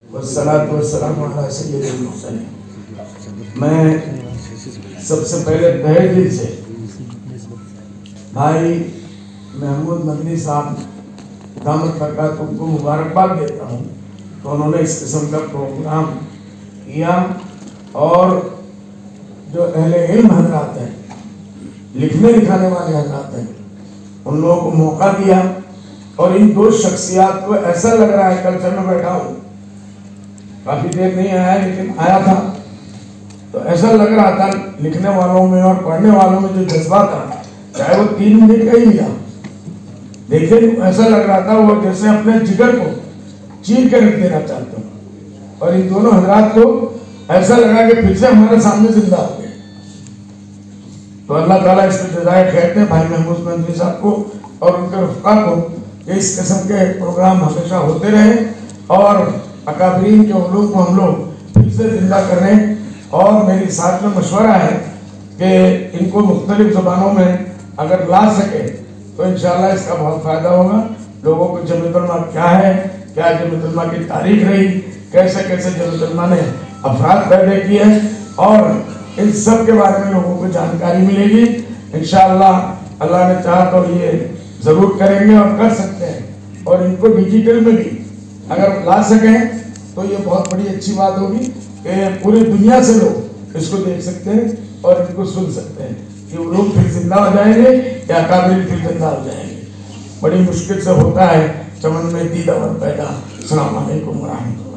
والصلاة والسلام علی سید المرسلین۔ میں سب سے پہلے تہہ دل سے بھائی محمود مدنی صاحب دامت برکاتہ کو مبارکباد دیتا ہوں تو انہوں نے اس قسم کا پروگرام کیا، اور جو اہل علم حضرات ہیں، لکھنے لکھانے والے حضرات ہیں، ان لوگوں کو موقع دیا، اور ان دو شخصیات کو ایسا لگ رہا ہے، کل سے میں بیٹھا ہوں، کافی دیر نہیں آیا لیکن آیا تھا، تو ایسا لگ رہا تھا لکھنے والوں میں اور پڑھنے والوں میں جو جذبہ تھا، چاہے وہ 3 منٹ کا ہی ملا، لیکن ایسا لگ رہا تھا وہ جیسے اپنے جگر کو چیر کے رکھ دینا چاہتے ہیں، اور ان دونوں حضرات کو ایسا لگا کہ پھر سے ہمارے سامنے زندہ ہو گئے۔ تو اللہ تعالیٰ اس کو جزائے خیر دے بھائی محمود مدنی صاحب کو اور ان کے رفقا کو، کہ اس قسم کے پروگرام ہمیشہ ہوتے رہیں، اور اکابرین کے علوم کو ہم لوگ پھر سے زندہ کریں۔ اور میری ساتھ میں مشورہ ہے کہ ان کو مختلف زبانوں میں اگر لا سکے تو انشاءاللہ اس کا بہت فائدہ ہوگا۔ لوگوں کو جمعیت علماء کیا ہے، کیا جمعیت علماء کی تاریخ رہی، کیسے کیسے جمعیت علماء نے افراد پیدا کیے، اور ان سب کے بارے میں لوگوں کو جانکاری ملے گی۔ انشاءاللہ اللہ نے چاہا تو یہ ضرور کریں گے اور کر سکتے ہیں، اور ان کو ڈیجیٹل میں بھی اگر لا سکیں تو یہ بہت بڑی اچھی بات ہوگی کہ پوری دنیا سے لوگ اس کو دیکھ سکتے ہیں اور ان کو سن سکتے ہیں، کہ وہ لوگ پھر زندہ ہو جائیں گے یا اکابرین پھر زندہ ہو جائیں گے۔ بڑی مشکل سے ہوتا ہے چمن میں دید اور پیدا۔ السلام علیکم ورحمۃ اللہ۔